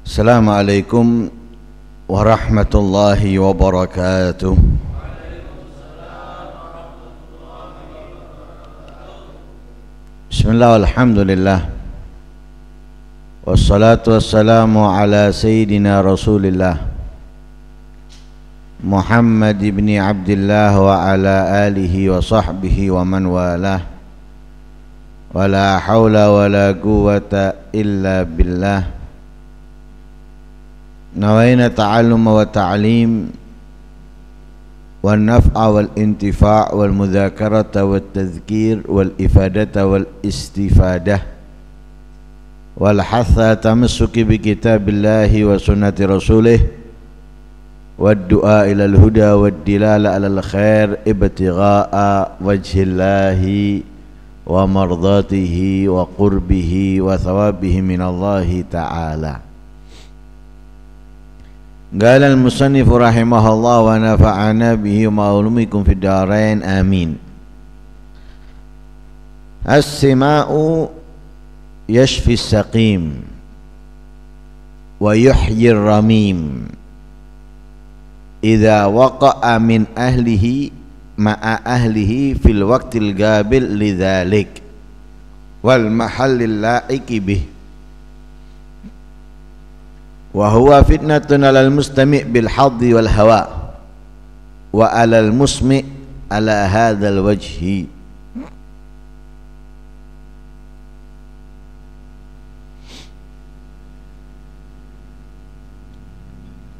Assalamualaikum warahmatullahi wabarakatuh. Bismillah, alhamdulillah, wassalatu wassalamu ala sayyidina rasulillah Muhammad ibn Abdillah wa ala alihi wa sahbihi wa man walah. Wa la hawla wa la quwwata illa billah. Nawayna ta'allum wa ta'lim wal naf'a wal intifa' wal mudzakarata wat tadhkir wal ifadata wal istifadah wal hatha tamassuki bi kitabillahi wa sunnati rasulih wad du'a ilal huda wad dilala alal khair ibtigha'a wajhillahi wa mardatihi wa qurbihi wa thawabihi minallahi ta'ala. Qala al-musannif rahimahullah wa nafa'ana bihi wa ma'lumikum fid darain amin. As-sima'u yashfi as-saqim wa yuhyi ar-ramim idza waqa'a min ahlihi ma'a ahlihi fil waqtil qabil lidzalik wal mahallil la'iqi bih. Wa huwa fitnatun 'alal mustami' bil haddi wal hawa wa 'alal musmi' 'ala hadzal wajhi.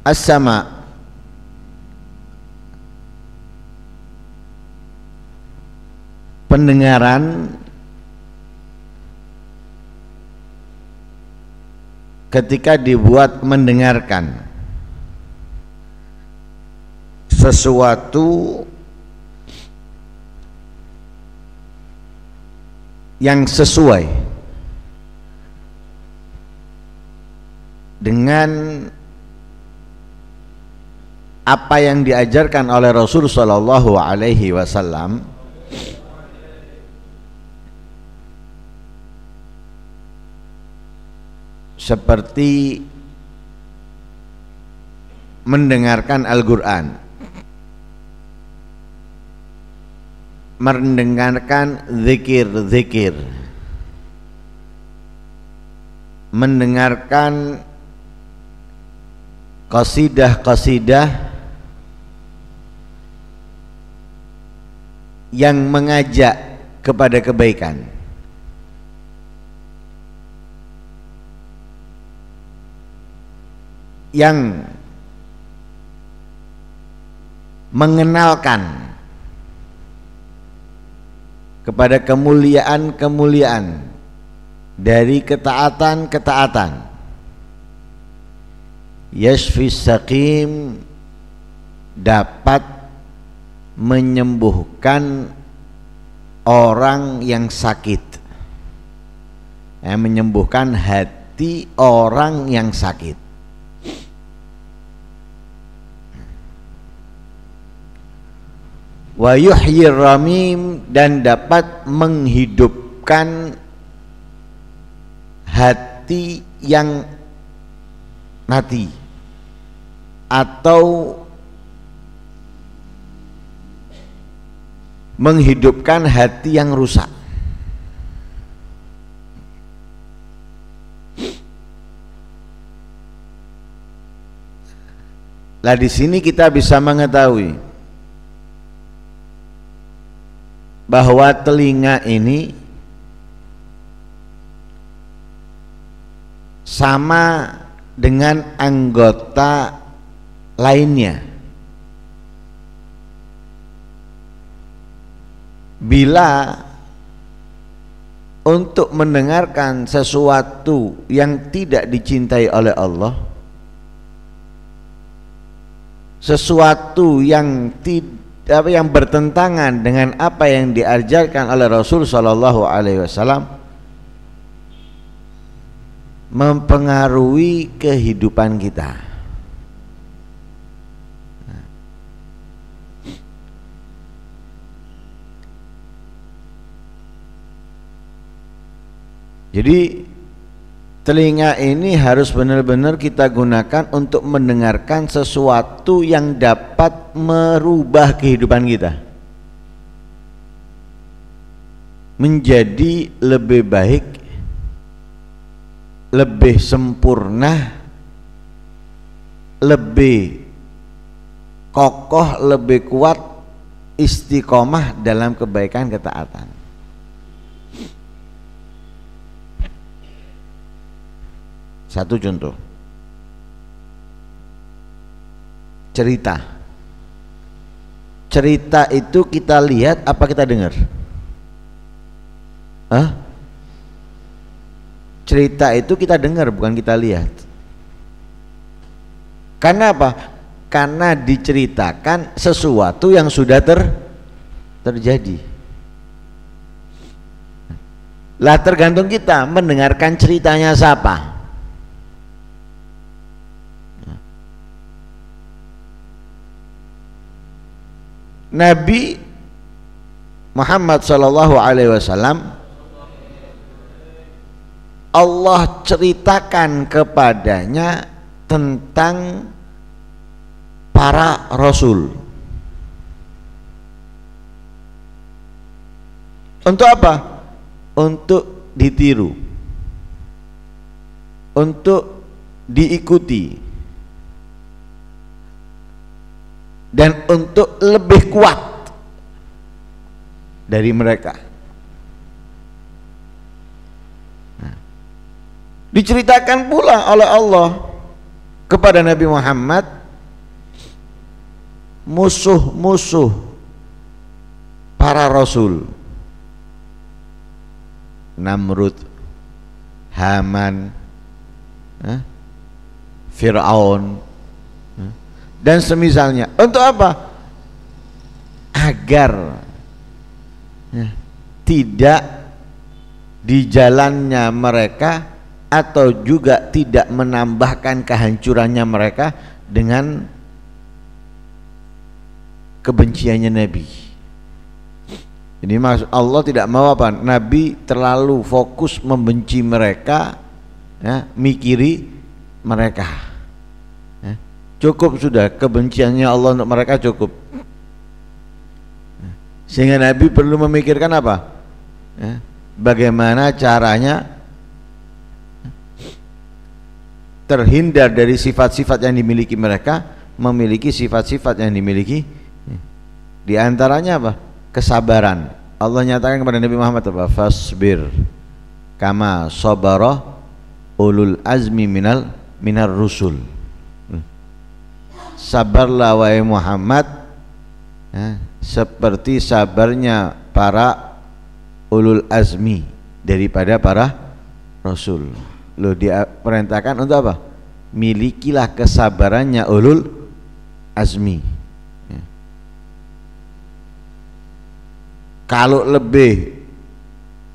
As-sama' pendengaran ketika dibuat mendengarkan sesuatu yang sesuai dengan apa yang diajarkan oleh Rasul sallallahu alaihi wasallam, seperti mendengarkan Al-Quran, mendengarkan zikir-zikir, mendengarkan qasidah-qasidah yang mengajak kepada kebaikan, yang mengenalkan kepada kemuliaan-kemuliaan dari ketaatan-ketaatan. Yashfis saqim, dapat menyembuhkan orang yang sakit, menyembuhkan hati orang yang sakit. Wa yuhyir ramim, dan dapat menghidupkan hati yang mati atau menghidupkan hati yang rusak. Lah di sini kita bisa mengetahui bahwa telinga ini sama dengan anggota lainnya. Bila untuk mendengarkan sesuatu yang tidak dicintai oleh Allah, sesuatu yang bertentangan dengan apa yang diajarkan oleh Rasul sallallahu alaihi wasallam, mempengaruhi kehidupan kita. Jadi Telinga ini harus benar-benar kita gunakan untuk mendengarkan sesuatu yang dapat merubah kehidupan kita menjadi lebih baik, lebih sempurna, lebih kokoh, lebih kuat, istiqomah dalam kebaikan ketaatan. Satu contoh, cerita itu kita lihat apa kita dengar? Cerita itu kita dengar, bukan kita lihat. Karena apa? Karena diceritakan sesuatu yang sudah terjadi. Lah tergantung kita mendengarkan ceritanya siapa. Nabi Muhammad sallallahu alaihi wasallam Allah ceritakan kepadanya tentang para rasul. Untuk apa? Untuk ditiru, untuk diikuti, dan untuk lebih kuat dari mereka. Diceritakan pula oleh Allah kepada Nabi Muhammad musuh-musuh para rasul, Namrud, Haman, Fir'aun, dan semisalnya. Untuk apa? Agar tidak di jalannya mereka atau juga tidak menambahkan kehancurannya mereka dengan kebenciannya Nabi. Jadi maksud Allah tidak mau apa? Nabi terlalu fokus membenci mereka, mikiri mereka. Cukup sudah kebenciannya Allah untuk mereka, cukup. Sehingga Nabi perlu memikirkan apa? Bagaimana caranya terhindar dari sifat-sifat yang dimiliki mereka, memiliki sifat-sifat yang dimiliki. Di antaranya apa? Kesabaran. Allah nyatakan kepada Nabi Muhammad apa? Fasbir kama sabara ulul azmi minar rusul. Sabarlah wahai Muhammad, seperti sabarnya para ulul azmi daripada para rasul. Loh, dia perintahkan untuk apa? Milikilah kesabarannya ulul azmi. Kalau lebih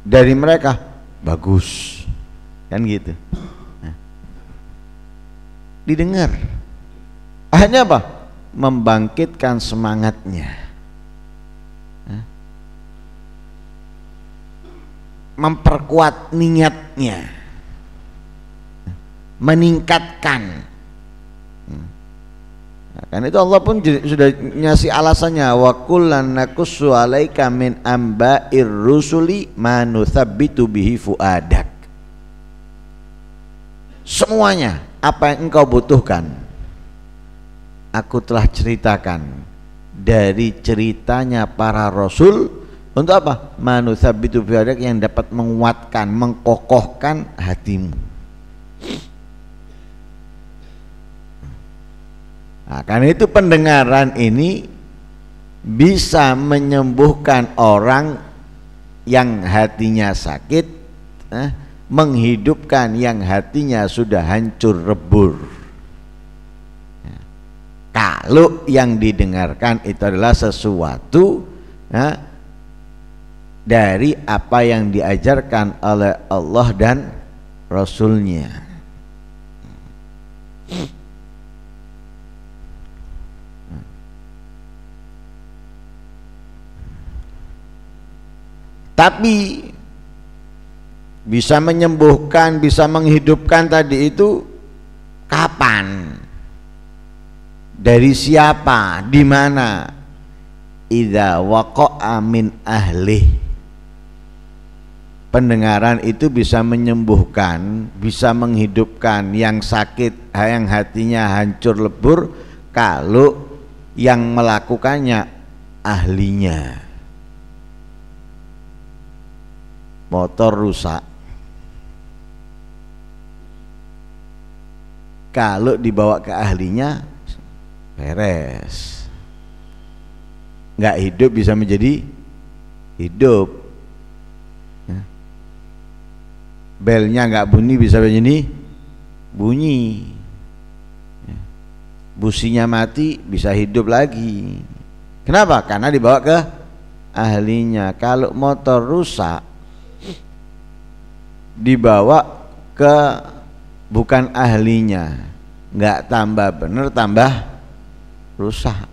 dari mereka bagus, kan gitu. Didengar. Akhirnya apa? Membangkitkan semangatnya, memperkuat niatnya, meningkatkan. Karena itu Allah pun sudah ngasih alasannya, wa kullan naqussu 'alaika min amba'ir rusuli ma nuthabbitu bihi fuadak. Semuanya apa yang engkau butuhkan aku telah ceritakan dari ceritanya para rasul. Untuk apa? Manutsabitu bihadak, yang dapat menguatkan, mengkokohkan hatimu. Nah, karena itu pendengaran ini bisa menyembuhkan orang yang hatinya sakit, menghidupkan yang hatinya sudah hancur rebur. Kalau yang didengarkan itu adalah sesuatu dari apa yang diajarkan oleh Allah dan Rasulnya. Tapi bisa menyembuhkan, bisa menghidupkan tadi itu kapan? Dari siapa? Di mana? Idza waqa'a min ahli. Pendengaran itu bisa menyembuhkan, bisa menghidupkan yang sakit, yang hatinya hancur lebur kalau yang melakukannya ahlinya. Motor rusak, kalau dibawa ke ahlinya beres. Nggak hidup bisa menjadi hidup. Belnya nggak bunyi bisa menjadi bunyi. Businya mati bisa hidup lagi. Kenapa? Karena dibawa ke ahlinya. Kalau motor rusak dibawa ke bukan ahlinya, nggak tambah bener, tambah rusak.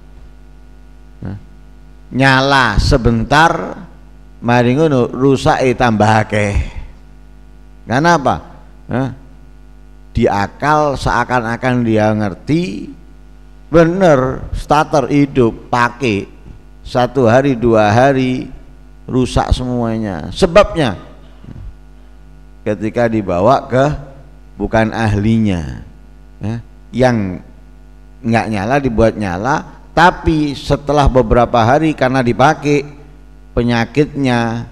Nyala sebentar, mari ngono rusak tambah akeh. Kenapa? Di akal seakan-akan dia ngerti, bener starter hidup pakai 1 hari 2 hari rusak semuanya. Sebabnya ketika dibawa ke bukan ahlinya, yang nggak nyala dibuat nyala, tapi setelah beberapa hari karena dipakai penyakitnya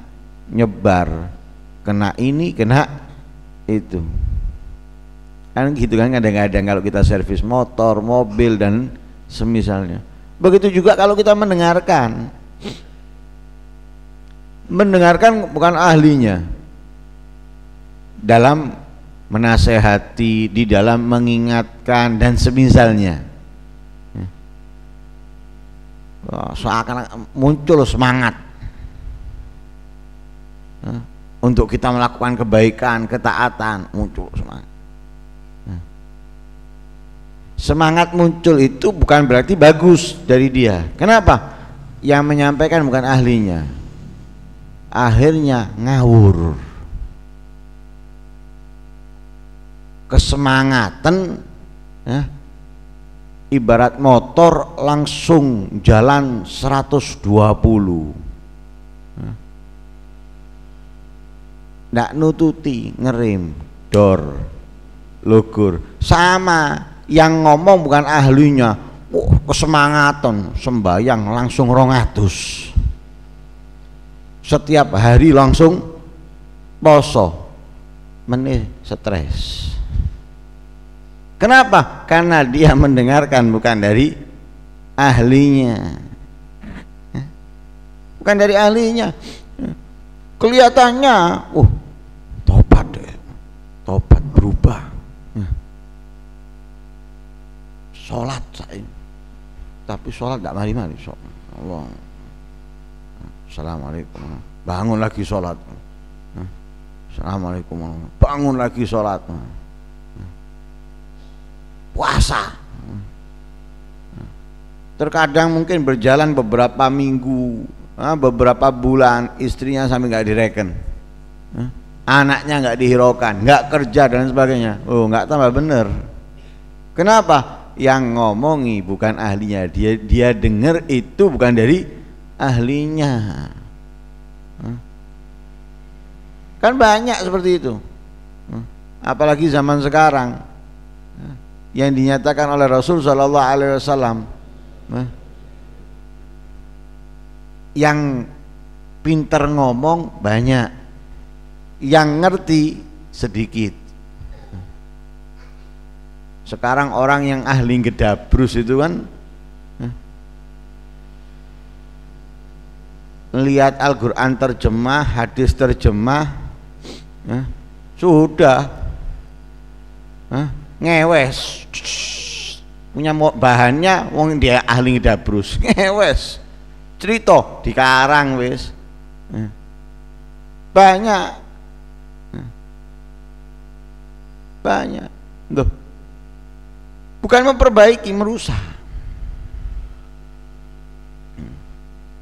nyebar, kena ini kena itu. Kan gitu kan kadang-kadang kalau kita servis motor, mobil dan semisalnya. Begitu juga kalau kita mendengarkan bukan ahlinya, dalam menasehati, di dalam mengingatkan dan semisalnya. Seakan muncul semangat untuk kita melakukan kebaikan, ketaatan, muncul semangat. Semangat muncul itu bukan berarti bagus dari dia. Kenapa? Yang menyampaikan bukan ahlinya, akhirnya ngawur. Kesemangatan, ibarat motor langsung jalan 120, nggak nututi, ngerem, dor, lugur. Sama yang ngomong bukan ahlinya, kesemangatan sembayang langsung 200, setiap hari langsung poso, meneh stres. Kenapa? Karena dia mendengarkan bukan dari ahlinya, bukan dari ahlinya. Kelihatannya, tobat deh, tobat berubah, sholat saya, tapi sholat tidak mari-mari. Allah, assalamualaikum, bangun lagi sholat, assalamualaikum, bangun lagi sholat. Puasa, terkadang mungkin berjalan beberapa minggu, beberapa bulan, istrinya sampai nggak direken, anaknya nggak dihiraukan, nggak kerja dan sebagainya. Nggak tambah bener. Kenapa? Yang ngomongi bukan ahlinya, dia dengar itu bukan dari ahlinya. Kan banyak seperti itu, apalagi zaman sekarang. Yang dinyatakan oleh Rasul Sallallahu Alaihi Wasallam, yang pinter ngomong banyak, yang ngerti sedikit. Sekarang orang yang ahli gedabrus itu kan lihat Al-Quran terjemah, hadis terjemah, sudah ngewes, punya bahannya, wong dia ahli ngedabrus, ngewes, cerita dikarang wes, banyak, loh, bukan memperbaiki, merusak.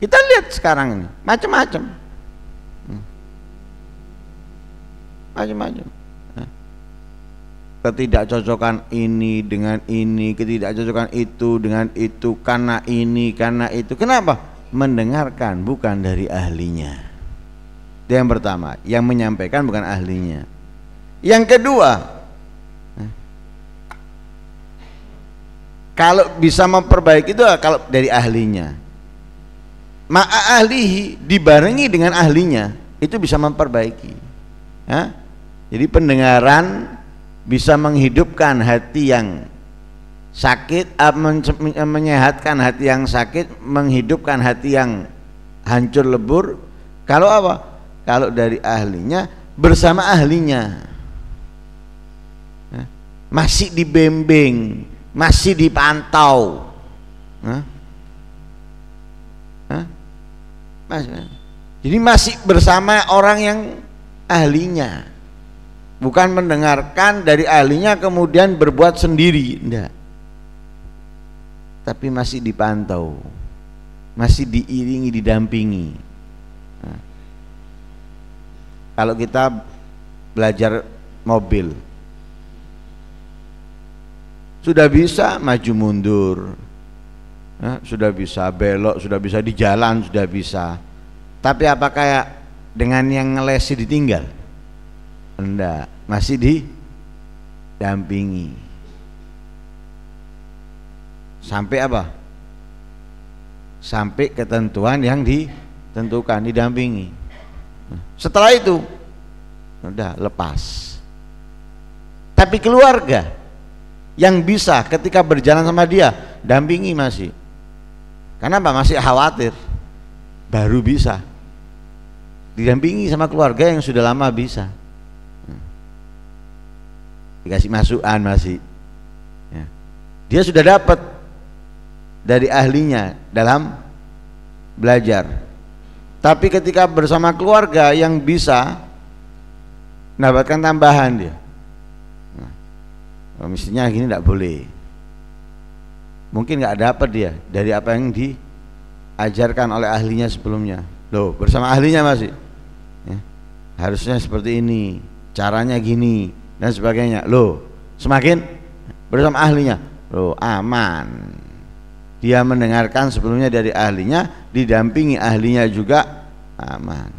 Kita lihat sekarang ini macam-macam, macam-macam. Ketidakcocokan ini dengan ini, ketidakcocokan itu dengan itu, karena ini, karena itu. Kenapa? Mendengarkan bukan dari ahlinya. Itu yang pertama, yang menyampaikan bukan ahlinya. Yang kedua, kalau bisa memperbaiki itu kalau dari ahlinya. Ma'a ahlihi, dibarengi dengan ahlinya, itu bisa memperbaiki. Jadi pendengaran bisa menghidupkan hati yang sakit, menyehatkan hati yang sakit, menghidupkan hati yang hancur lebur. Kalau apa? Kalau dari ahlinya, bersama ahlinya, masih dibimbing, masih dipantau. Jadi masih bersama orang yang ahlinya. Bukan mendengarkan dari ahlinya kemudian berbuat sendiri, enggak. Tapi masih dipantau, masih diiringi, didampingi. Kalau kita belajar mobil, sudah bisa maju mundur, sudah bisa belok, sudah bisa di jalan, sudah bisa. Tapi apa kayak dengan yang ngelesi ditinggal? Enggak, masih didampingi. Sampai apa? Sampai ketentuan yang ditentukan, didampingi. Setelah itu udah lepas. Tapi keluarga yang bisa ketika berjalan sama dia, dampingi masih. Kenapa? Masih khawatir. Baru bisa didampingi sama keluarga yang sudah lama bisa. Dikasih masukan masih ya. Dia sudah dapat dari ahlinya dalam belajar, tapi ketika bersama keluarga yang bisa mendapatkan tambahan dia, mestinya gini tidak boleh, mungkin nggak dapat dia dari apa yang diajarkan oleh ahlinya sebelumnya. Loh, bersama ahlinya masih ya, harusnya seperti ini, caranya gini dan sebagainya. Loh, semakin bersama ahlinya, loh aman. Dia mendengarkan sebelumnya dari ahlinya, didampingi ahlinya juga aman.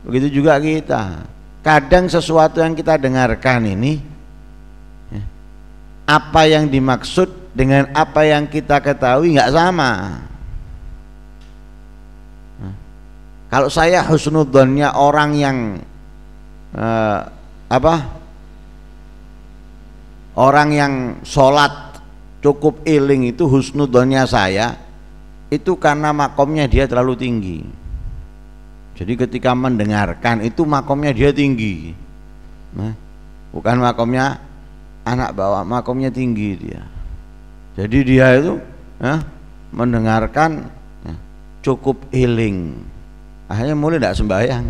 Begitu juga kita. Kadang sesuatu yang kita dengarkan ini, apa yang dimaksud dengan apa yang kita ketahui nggak sama. Kalau saya husnudzonnya orang yang orang yang sholat cukup iling, itu husnudzonnya saya itu karena makomnya dia terlalu tinggi. Jadi ketika mendengarkan itu makomnya dia tinggi, bukan makomnya anak bawah, makomnya tinggi dia. Jadi dia itu mendengarkan cukup iling, akhirnya mulai tidak sembahyang,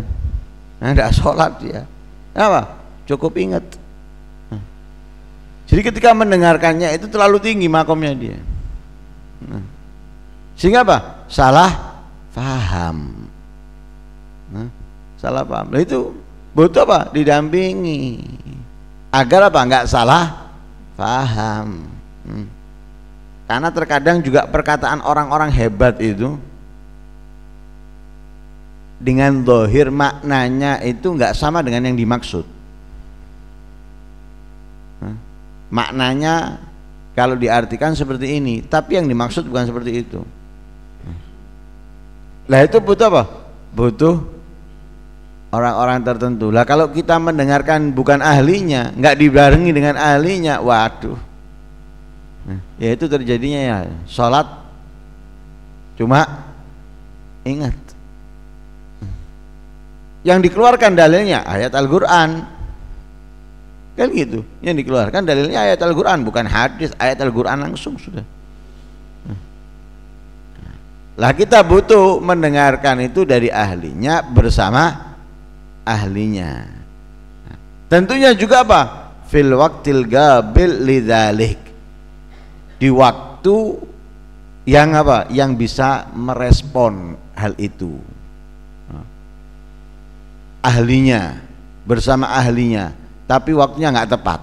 tidak sholat dia. Apa? Cukup ingat. Jadi ketika mendengarkannya itu terlalu tinggi makomnya dia, sehingga apa? Salah paham. Salah paham. Nah, itu butuh apa? Didampingi agar apa? Enggak salah paham. Karena terkadang juga perkataan orang-orang hebat itu dengan zahir maknanya itu enggak sama dengan yang dimaksud. Maknanya kalau diartikan seperti ini, tapi yang dimaksud bukan seperti itu. Lah itu butuh apa? Butuh orang-orang tertentu. Lah kalau kita mendengarkan bukan ahlinya, nggak dibarengi dengan ahlinya, waduh, ya itu terjadinya ya sholat cuma ingat. Yang dikeluarkan dalilnya ayat Al-Quran, kan gitu. Yang dikeluarkan dalilnya ayat Al-Quran, bukan hadis, ayat Al-Quran langsung sudah. Lah kita butuh mendengarkan itu dari ahlinya, bersama ahlinya. Tentunya juga apa? Fil waqtil gabil lidzalik, di waktu yang apa? Yang bisa merespon hal itu. ahlinya, bersama ahlinya, tapi waktunya nggak tepat.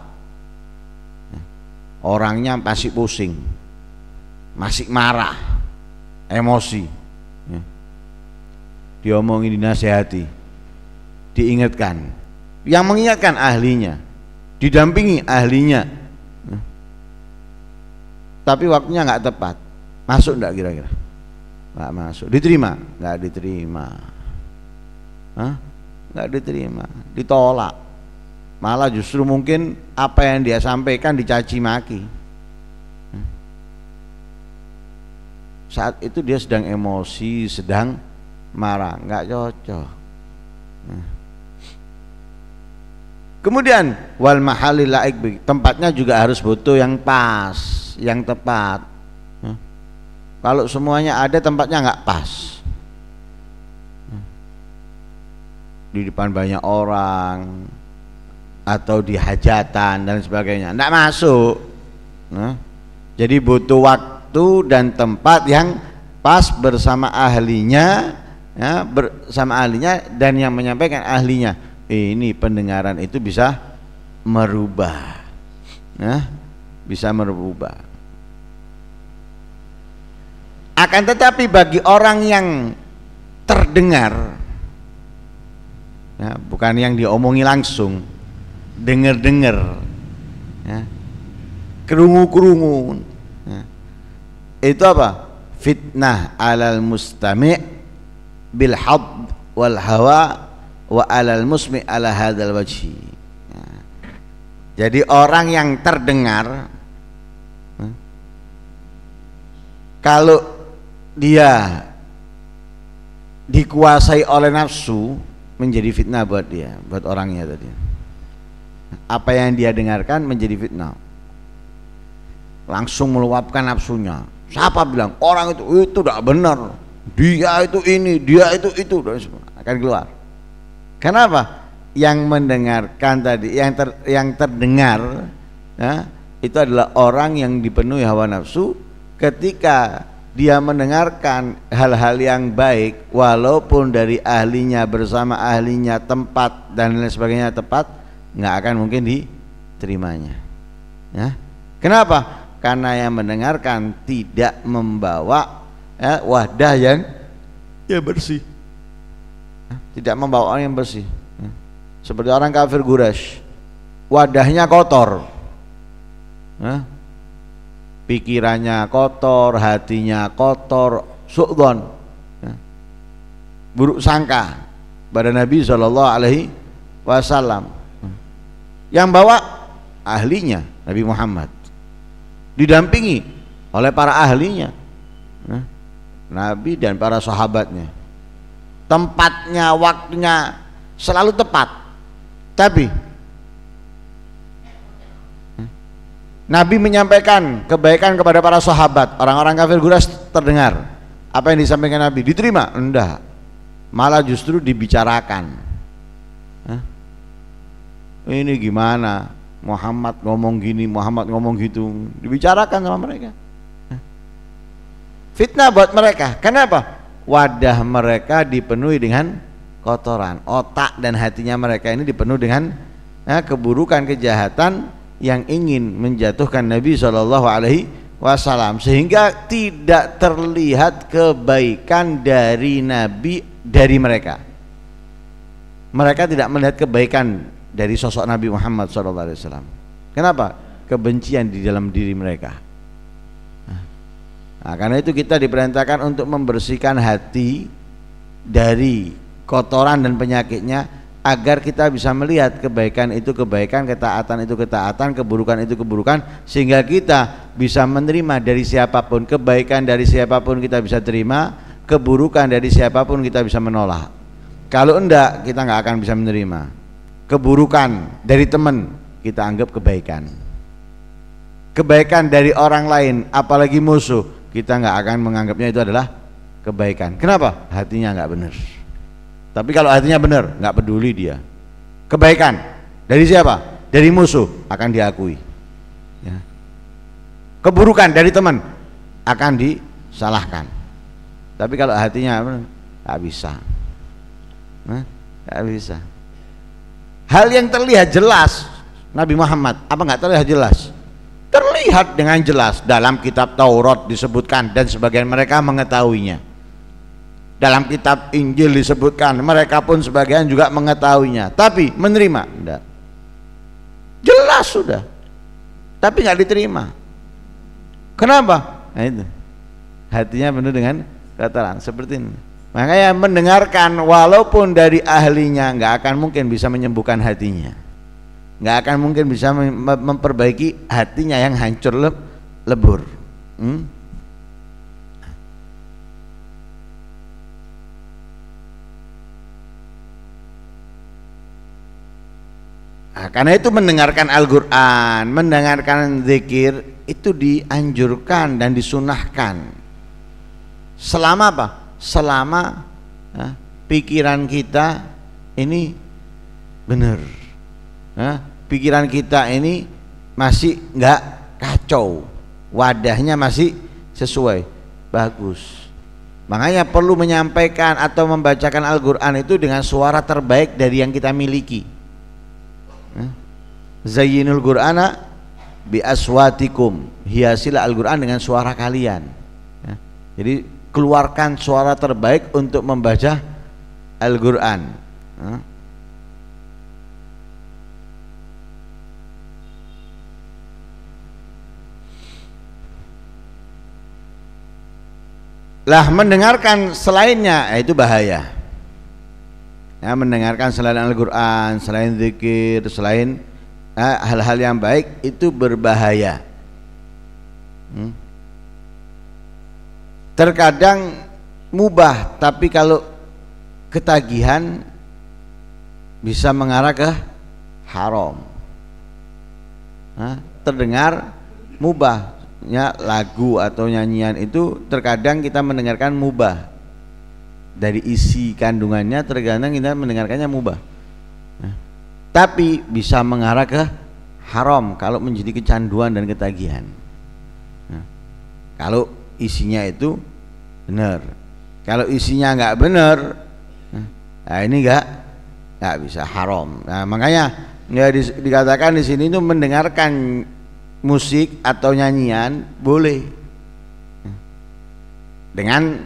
Orangnya masih pusing, masih marah, emosi, diomongin, dinasehati, diingatkan. Yang mengingatkan ahlinya, didampingi ahlinya, tapi waktunya nggak tepat. Masuk nggak kira-kira? Nggak masuk. Diterima? Nggak diterima. Nggak diterima, ditolak. Malah justru mungkin apa yang dia sampaikan dicaci maki. Saat itu dia sedang emosi, sedang marah, nggak cocok. Kemudian wal mahalil laik, tempatnya juga harus butuh yang pas, yang tepat. Kalau semuanya ada, tempatnya nggak pas. Di depan banyak orang atau di hajatan dan sebagainya, nggak masuk. Jadi butuh waktu dan tempat yang pas bersama ahlinya, bersama ahlinya, dan yang menyampaikan ahlinya. Ini pendengaran itu bisa merubah, bisa merubah. Akan tetapi bagi orang yang terdengar, bukan yang diomongi langsung, dengar-dengar, kerungu-kerungu, itu apa? Fitnah alal mustami' bil hadd wal hawa wa alal musmi' ala hadzal wajhi. Jadi orang yang terdengar, kalau dia dikuasai oleh nafsu, menjadi fitnah buat dia, buat orangnya tadi. Apa yang dia dengarkan menjadi fitnah, langsung meluapkan nafsunya. Siapa bilang orang itu tidak benar, dia itu ini, dia itu akan keluar. Kenapa? Yang mendengarkan tadi, yang terdengar, itu adalah orang yang dipenuhi hawa nafsu. Ketika dia mendengarkan hal-hal yang baik, walaupun dari ahlinya, bersama ahlinya, tempat dan lain sebagainya tepat, nggak akan mungkin diterimanya. Kenapa? Karena yang mendengarkan tidak membawa wadah yang bersih, tidak membawa orang yang bersih. Seperti orang kafir Quraisy, wadahnya kotor, pikirannya kotor, hatinya kotor, su'dzon, buruk sangka pada Nabi SAW. Yang bawa ahlinya Nabi Muhammad, didampingi oleh para ahlinya, Nabi dan para sahabatnya. Tempatnya, waktunya selalu tepat. Tapi Nabi menyampaikan kebaikan kepada para sahabat, orang-orang kafir Quraisy terdengar. Apa yang disampaikan Nabi diterima? Enggak, malah justru dibicarakan. Ini gimana? Muhammad ngomong gini, Muhammad ngomong gitu, dibicarakan sama mereka. Fitnah buat mereka. Kenapa? Wadah mereka dipenuhi dengan kotoran, otak dan hatinya mereka ini dipenuhi dengan keburukan, kejahatan yang ingin menjatuhkan Nabi SAW, sehingga tidak terlihat kebaikan dari Nabi, dari mereka. Mereka tidak melihat kebaikan dari sosok Nabi Muhammad SAW. Kenapa? Kebencian di dalam diri mereka. Karena itu kita diperintahkan untuk membersihkan hati dari kotoran dan penyakitnya, agar kita bisa melihat kebaikan itu kebaikan, ketaatan itu ketaatan, keburukan itu keburukan, sehingga kita bisa menerima dari siapapun. Kebaikan dari siapapun kita bisa terima, keburukan dari siapapun kita bisa menolak. Kalau enggak, kita nggak akan bisa menerima. Keburukan dari teman kita anggap kebaikan, kebaikan dari orang lain, apalagi musuh, kita nggak akan menganggapnya itu adalah kebaikan. Kenapa? Hatinya nggak benar. Tapi kalau hatinya benar, nggak peduli dia. Kebaikan dari siapa? Dari musuh akan diakui. Keburukan dari teman akan disalahkan. Tapi kalau hatinya nggak bisa, nggak bisa. hal yang terlihat jelas Nabi Muhammad, apa nggak terlihat jelas? Terlihat dengan jelas dalam kitab Taurat disebutkan dan sebagian mereka mengetahuinya. Dalam kitab Injil disebutkan, mereka pun sebagian juga mengetahuinya. Tapi menerima? Enggak. Jelas sudah. Tapi nggak diterima. Kenapa? Nah itu. Hatinya penuh dengan kotoran seperti ini. Makanya mendengarkan walaupun dari ahlinya nggak akan mungkin bisa menyembuhkan hatinya. Nggak akan mungkin bisa memperbaiki hatinya yang hancur lebur. Nah, karena itu mendengarkan Al-Quran, mendengarkan zikir itu dianjurkan dan disunahkan. Selama apa? Selama pikiran kita ini benar. Pikiran kita ini masih nggak kacau, wadahnya masih sesuai, bagus. Makanya perlu menyampaikan atau membacakan Al-Quran itu dengan suara terbaik dari yang kita miliki. Zayyinul Qur'ana bi aswatikum, hiasilah Al-Quran dengan suara kalian. Jadi keluarkan suara terbaik untuk membaca Al-Quran. Lah mendengarkan selainnya itu bahaya. Ya, mendengarkan selain Al-Quran, selain zikir, selain hal-hal yang baik itu berbahaya. Terkadang mubah, tapi kalau ketagihan bisa mengarah ke haram. Terdengar mubah. Ya, lagu atau nyanyian itu terkadang kita mendengarkan mubah, dari isi kandungannya terkadang kita mendengarkannya mubah, tapi bisa mengarah ke haram kalau menjadi kecanduan dan ketagihan. Kalau isinya itu benar, kalau isinya nggak benar, ini nggak bisa haram. Nah, makanya ya dikatakan di sini itu mendengarkan musik atau nyanyian boleh dengan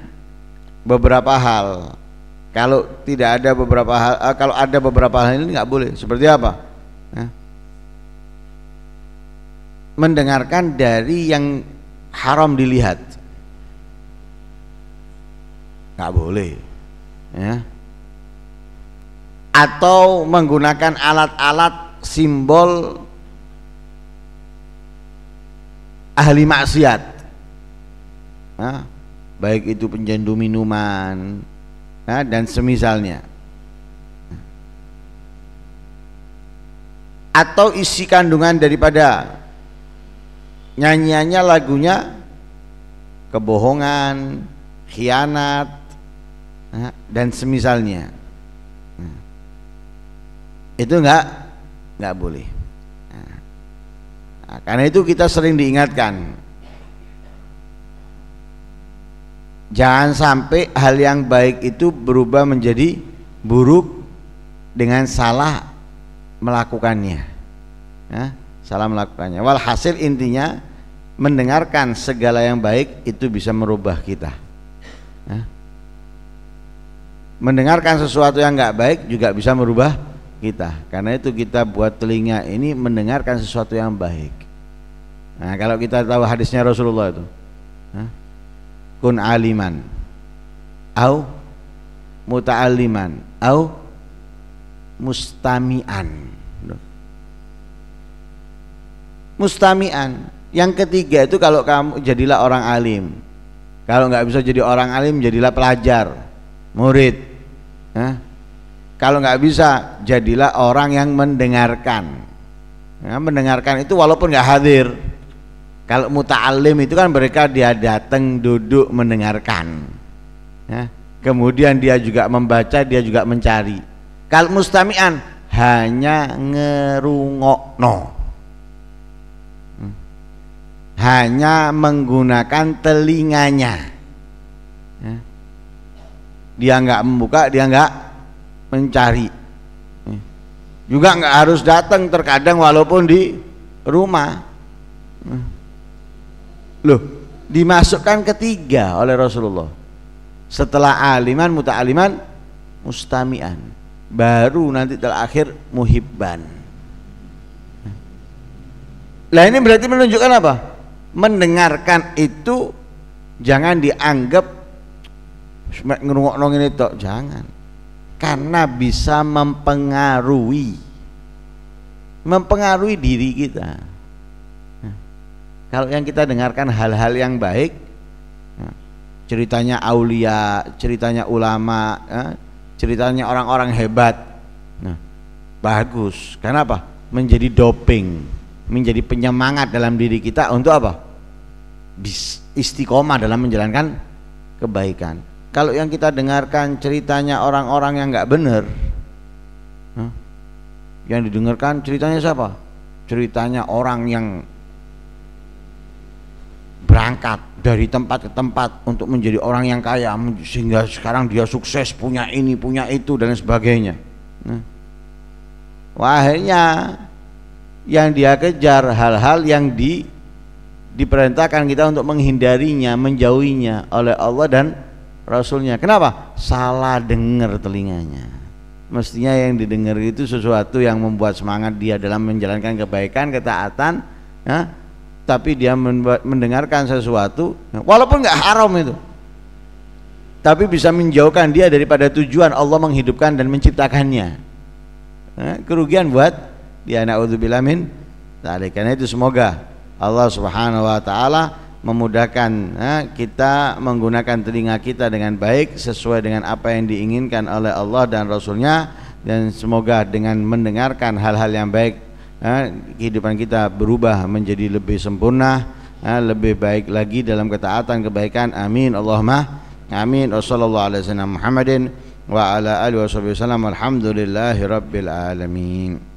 beberapa hal. Kalau tidak ada beberapa hal, kalau ada beberapa hal ini nggak boleh. Seperti apa? Mendengarkan dari yang haram dilihat, nggak boleh. Atau menggunakan alat-alat simbol ahli maksiat, baik itu pencandu minuman dan semisalnya, atau isi kandungan daripada nyanyiannya, lagunya kebohongan, khianat dan semisalnya, itu nggak boleh. Karena itu kita sering diingatkan, jangan sampai hal yang baik itu berubah menjadi buruk dengan salah melakukannya. Salah melakukannya. Walhasil intinya mendengarkan segala yang baik itu bisa merubah kita. Mendengarkan sesuatu yang nggak baik juga bisa merubah kita. Karena itu kita buat telinga ini mendengarkan sesuatu yang baik. Nah, kalau kita tahu hadisnya Rasulullah itu, kun aliman au muta'alliman au mustami'an. Mustami'an, yang ketiga itu kalau kamu jadilah orang alim. Kalau nggak bisa jadi orang alim, jadilah pelajar, murid. Kalau nggak bisa, jadilah orang yang mendengarkan. Mendengarkan itu walaupun nggak hadir. Kalau muta'alim itu kan mereka dia datang duduk mendengarkan, kemudian dia juga membaca, dia juga mencari. Kalau mustami'an hanya ngerungokno, hanya menggunakan telinganya, dia nggak membuka, dia nggak mencari. juga nggak harus datang, terkadang walaupun di rumah. Loh, dimasukkan ketiga oleh Rasulullah setelah aliman, muta'aliman, mustami'an, baru nanti terakhir muhibban. Lah ini berarti menunjukkan apa? Mendengarkan itu jangan dianggap ngerungokno ngene tok, jangan. Karena bisa mempengaruhi diri kita. Kalau yang kita dengarkan hal-hal yang baik, ceritanya aulia, ceritanya ulama, ceritanya orang-orang hebat, bagus. Kenapa? Menjadi doping, menjadi penyemangat dalam diri kita untuk apa? Istiqomah dalam menjalankan kebaikan. Kalau yang kita dengarkan ceritanya orang-orang yang nggak benar, yang didengarkan ceritanya siapa? Ceritanya orang yang berangkat dari tempat ke tempat untuk menjadi orang yang kaya, sehingga sekarang dia sukses, punya ini, punya itu, dan sebagainya. Akhirnya yang dia kejar hal-hal yang diperintahkan kita untuk menghindarinya, menjauhinya oleh Allah dan Rasulnya. Kenapa? Salah dengar telinganya. Mestinya yang didengar itu sesuatu yang membuat semangat dia dalam menjalankan kebaikan, ketaatan, tapi dia mendengarkan sesuatu walaupun nggak haram itu, tapi bisa menjauhkan dia daripada tujuan Allah menghidupkan dan menciptakannya. Kerugian buat dia. Na'udzubillah min dzalik. Karena itu semoga Allah Subhanahu wa taala memudahkan kita menggunakan telinga kita dengan baik sesuai dengan apa yang diinginkan oleh Allah dan Rasulnya, dan semoga dengan mendengarkan hal-hal yang baik kehidupan kita berubah menjadi lebih sempurna, lebih baik lagi dalam ketaatan kebaikan. Amin Allahumma amin. Wassallallahu ala sayyidina Muhammadin wa ala alihi wasallam. Alhamdulillahi rabbil alamin.